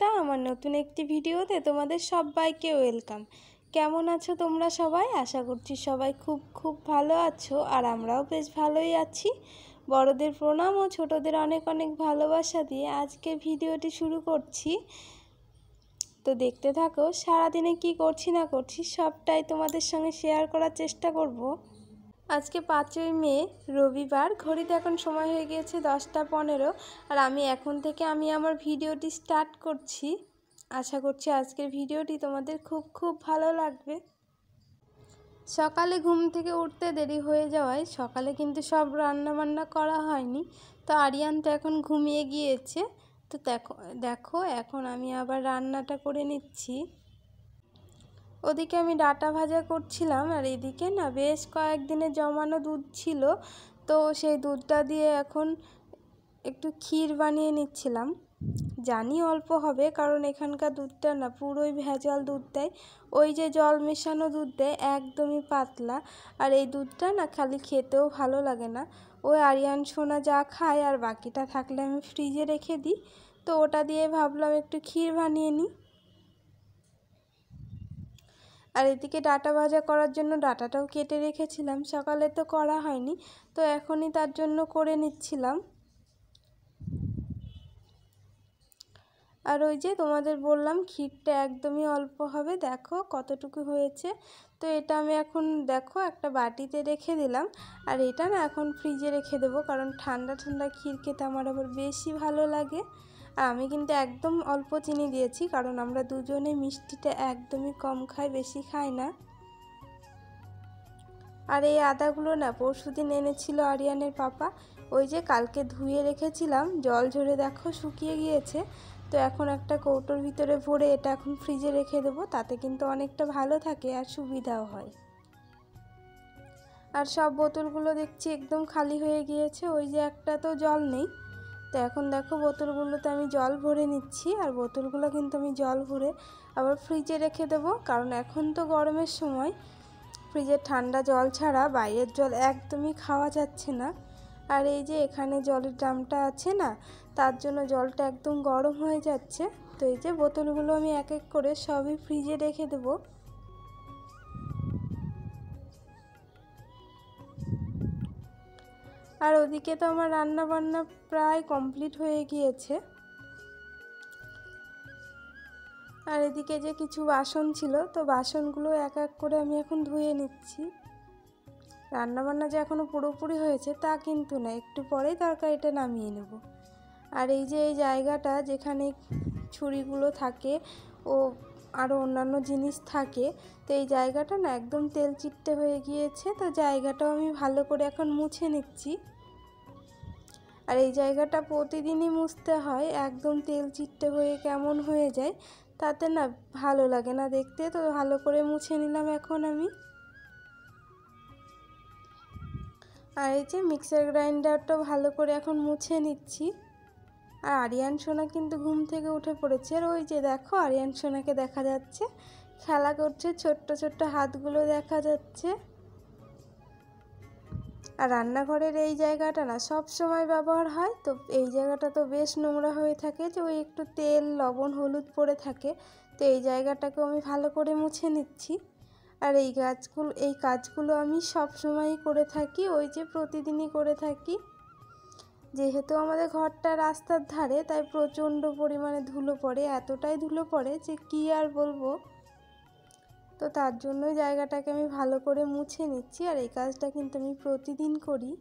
বন্ধুরা, আমার নতুন একটি ভিডিওতে তোমাদের সবাইকে ওয়েলকাম। কেমন আছো তোমরা সবাই? আশা করছি সবাই খুব ভালো আছো, আর আমরাও বেশ ভালোই আছি। বড়দের প্রণাম ও ছোটদের অনেক অনেক ভালোবাসা দিয়ে আজকের ভিডিওটি শুরু করছি। তো দেখতে থাকো, সারাদিনে কি করছি না করছি সবটাই তোমাদের সঙ্গে শেয়ার করার চেষ্টা করব। আজকে 5ই মে রবিবার, ঘড়িতে এখন সময় হয়ে গিয়েছে 10টা 15, আর আমি এখন থেকে আমার ভিডিওটি স্টার্ট করছি। আশা করছি আজকের ভিডিওটি তোমাদের খুব ভালো লাগবে। সকালে ঘুম থেকে উঠতে দেরি হয়ে যাওয়ায় সকালে কিন্তু সব রান্নাবান্না করা হয়নি। তো আরিয়ান তো এখন ঘুমিয়ে গিয়েছে। তো দেখো এখন আমি আবার রান্নাটা করে নিচ্ছি। ওদিকে আমি ডাটা ভাজা করছিলাম, আর এদিকে না বেশ কয়েকদিনের জমানো দুধ ছিল, তো সেই দুধটা দিয়ে এখন একটু ক্ষীর বানিয়ে নিচ্ছিলাম। জানি অল্প হবে, কারণ এখানকার দুধটা না পুরোই ভেজাল দুধ দেয়। ওই যে জল মেশানো দুধ দেয়, একদমই পাতলা। আর এই দুধটা না খালি খেতেও ভালো লাগে না। ওই আরিয়ান সোনা যা খায়, আর বাকিটা থাকলে আমি ফ্রিজে রেখে দিই। তো ওটা দিয়ে ভাবলাম একটু ক্ষীর বানিয়ে নিই। আর এদিকে ডাটা ভাজা করার জন্য ডাটাটাও কেটে রেখেছিলাম, সকালে তো করা হয়নি, তো এখনই তার জন্য করে নিচ্ছিলাম। আর ওই যে তোমাদের বললাম ক্ষীরটা একদমই অল্প হবে, দেখো কতটুকু হয়েছে। তো এটা আমি এখন দেখো একটা বাটিতে রেখে দিলাম, আর এটা না এখন ফ্রিজে রেখে দেবো, কারণ ঠান্ডা ক্ষীর খেতে আমার আবার বেশি ভালো লাগে। আর আমি কিন্তু একদম অল্প চিনি দিয়েছি, কারণ আমরা দুজনে মিষ্টিটা একদমই কম খাই, বেশি খাই না। আর এই আদাগুলো না পরশুদিন এনেছিল আরিয়ানের পাপা। ওই যে কালকে ধুয়ে রেখেছিলাম, জল ঝরে দেখো শুকিয়ে গিয়েছে। তো এখন একটা কৌটোর ভিতরে ভরে এটা এখন ফ্রিজে রেখে দেবো, তাতে কিন্তু অনেকটা ভালো থাকে আর সুবিধাও হয়। আর সব বোতলগুলো দেখছি একদম খালি হয়ে গিয়েছে, ওই যে একটা তো জল নেই। তো এখন দেখো বোতলগুলোতে আমি জল ভরে নিচ্ছি, আর বোতলগুলো কিন্তু আমি জল ভরে আবার ফ্রিজে রেখে দেবো, কারণ এখন তো গরমের সময়, ফ্রিজের ঠান্ডা জল ছাড়া বাইরের জল একদমই খাওয়া যাচ্ছে না। আর এই যে এখানে জলের ড্রামটা আছে না, তার জন্য জলটা একদম গরম হয়ে যাচ্ছে। তো এই যে বোতলগুলো আমি এক এক করে সবই ফ্রিজে রেখে দেবো। আর ওদিকে তো আমার রান্না বান্না প্রায় কমপ্লিট হয়ে গিয়েছে। আর এদিকে যে কিছু বাসন ছিল, তো বাসনগুলো এক এক করে আমি এখন ধুয়ে নিচ্ছি। রান্নাবান্না যে এখনও পুরোপুরি হয়েছে তা কিন্তু না, একটু পরেই তরকারিটা নামিয়ে নেব। আর এই যে এই জায়গাটা যেখানে ছুরিগুলো থাকে ও আরও অন্যান্য জিনিস থাকে, তো এই জায়গাটা না একদম তেল চিট্টে হয়ে গিয়েছে। তো জায়গাটাও আমি ভালো করে এখন মুছে নিচ্ছি। আর এই জায়গাটা প্রতিদিনই মুছতে হয়, একদম তেল চিট্টে হয়ে কেমন হয়ে যায়, তাতে না ভালো লাগে না দেখতে। তো ভালো করে মুছে নিলাম এখন আমি। আর এই যে মিক্সার গ্রাইন্ডারটাও ভালো করে এখন মুছে নিচ্ছি। আর আরিয়ান সোনা কিন্তু ঘুম থেকে উঠে পড়েছে, আর ওই যে দেখো আরিয়ান সোনাকে দেখা যাচ্ছে খেলা করছে, ছোট্ট হাতগুলো দেখা যাচ্ছে। আর রান্নাঘরের এই জায়গাটা না সব সময় ব্যবহার হয়, তো এই জায়গাটা তো বেশ নোংরা হয়ে থাকে, যে ওই একটু তেল লবণ হলুদ পড়ে থাকে। তো এই জায়গাটাকেও আমি ভালো করে মুছে নিচ্ছি। আর এই কাজগুলো আমি সব সময়ই করে থাকি, ওই যে প্রতিদিনই করে থাকি। যেহেতু আমাদের ঘরটা রাস্তার ধারে, তাই প্রচণ্ড পরিমাণে ধুলো পড়ে, এতটাই ধুলো পড়ে যে কি আর বলবো। তো তার জন্যই জায়গাটাকে আমি ভালো করে মুছে নিচ্ছি, আর এই কাজটা কিন্তু আমি প্রতিদিন করি।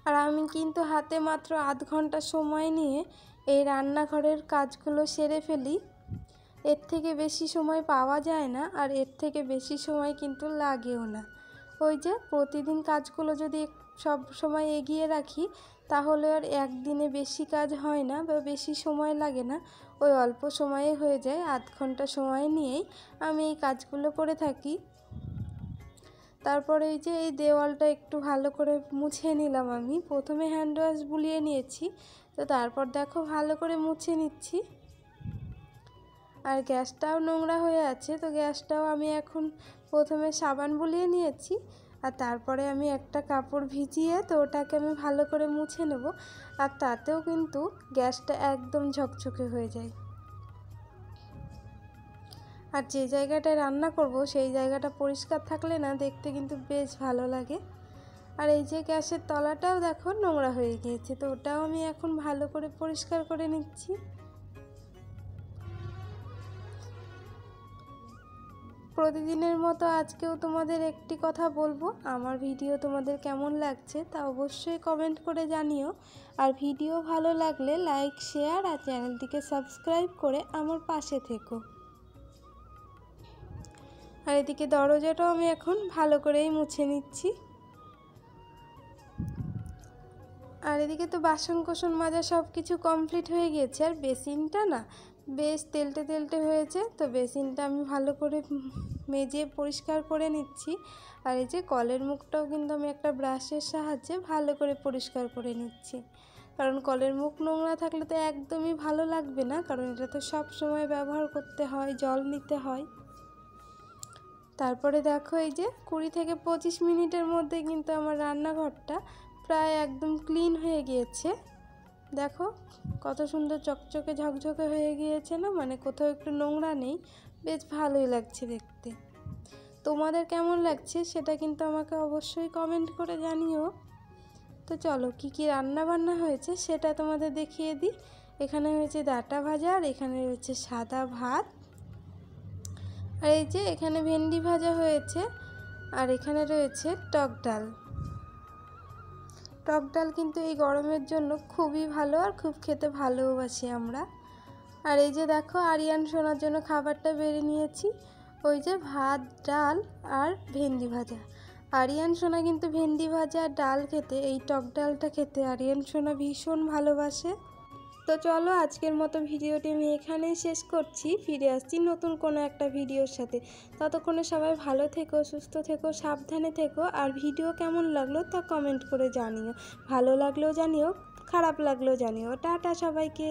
আর আমি কিন্তু হাতে মাত্র আধ ঘন্টা সময় নিয়ে এই রান্নাঘরের কাজগুলো সেরে ফেলি। এর থেকে বেশি সময় পাওয়া যায় না, আর এর থেকে বেশি সময় কিন্তু লাগেও না। ওই যে প্রতিদিন কাজগুলো যদি সব সময় এগিয়ে রাখি, তাহলে আর একদিনে বেশি কাজ হয় না বা বেশি সময় লাগে না, ওই অল্প সময়ে হয়ে যায়। আধ ঘন্টা সময় নিয়েই আমি এই কাজগুলো করে থাকি। তারপরে এই যে এই দেওয়ালটা একটু ভালো করে মুছে নিলাম আমি, প্রথমে হ্যান্ড ওয়াশ বুলিয়ে নিয়েছি, তো তারপর দেখো ভালো করে মুছে নিচ্ছি। আর গ্যাসটাও নোংরা হয়ে আছে, তো গ্যাসটাও আমি এখন প্রথমে সাবান বুলিয়ে নিয়েছি, আর তারপরে আমি একটা কাপড় ভিজিয়ে তো ওটাকে আমি ভালো করে মুছে নেব, আর তাতেও কিন্তু গ্যাসটা একদম ঝকঝকে হয়ে যায়। আর যে জায়গাটায় রান্না করব সেই জায়গাটা পরিষ্কার থাকলে না দেখতে কিন্তু বেশ ভালো লাগে। আর এই যে গ্যাসের তলাটাও দেখো নোংরা হয়ে গিয়েছে, তো ওটাও আমি এখন ভালো করে পরিষ্কার করে নিচ্ছি। প্রতিদিনের মতো আজকেও তোমাদের একটি কথা বলবো, আমার ভিডিও তোমাদের কেমন লাগছে তা অবশ্যই কমেন্ট করে জানিও। আর ভিডিও ভালো লাগলে লাইক, শেয়ার আর চ্যানেলটিকে সাবস্ক্রাইব করে আমার পাশে থেকো। আর এদিকে দরজাটাও আমি এখন ভালো করেই মুছে নিচ্ছি। আর এদিকে তো বাসন কোসন মাজা সব কিছু কমপ্লিট হয়ে গিয়েছে। আর বেসিনটা না বেশ তেলটে তেলটে হয়েছে, তো বেসিনটা আমি ভালো করে মেজে পরিষ্কার করে নিচ্ছি। আর এই যে কলের মুখটাও কিন্তু আমি একটা ব্রাশের সাহায্যে ভালো করে পরিষ্কার করে নিচ্ছি, কারণ কলের মুখ নোংরা থাকলে তো একদমই ভালো লাগবে না, কারণ এটা তো সব সময় ব্যবহার করতে হয়, জল নিতে হয়। তারপরে দেখো এই যে 20 থেকে 25 মিনিটের মধ্যে কিন্তু আমার রান্নাঘরটা প্রায় একদম ক্লিন হয়ে গিয়েছে। দেখো কত সুন্দর চকচকে ঝকঝকে হয়ে গিয়েছে না, মানে কোথাও একটু নোংরা নেই, বেশ ভালোই লাগছে দেখতে। তোমাদের কেমন লাগছে সেটা কিন্তু আমাকে অবশ্যই কমেন্ট করে জানিও। তো চলো কি কি রান্না বান্না হয়েছে সেটা তোমাদের দেখিয়ে দিই। এখানে হয়েছে ডাঁটা ভাজা, আর এখানে রয়েছে সাদা ভাত, আর এই যে এখানে ভেন্ডি ভাজা হয়েছে, আর এখানে রয়েছে টক ডাল। টক ডাল কিন্তু এই গরমের জন্য খুবই ভালো, আর খুব খেতে ভালোবাসি আমরা। আর এই যে দেখো আরিয়ান সোনার জন্য খাবারটা বেড়ে নিয়েছি, ওই যে ভাত, ডাল আর ভেন্ডি ভাজা। আরিয়ান সোনা কিন্তু ভেন্ডি ভাজা আর ডাল খেতে, এই টক ডালটা খেতে আরিয়ান সোনা ভীষণ ভালোবাসে। তো চলো আজকের মতো ভিডিওটি আমি এখানেই শেষ করছি, ফিরে আসছি নতুন কোনো একটা ভিডিওর সাথে। ততক্ষণে সবাই ভালো থেকো, সুস্থ থেকো, সাবধানে থেকো। আর ভিডিও কেমন লাগলো তা কমেন্ট করে জানিও, ভালো লাগলেও জানিও, খারাপ লাগলেও জানিও। টাটা সবাইকে।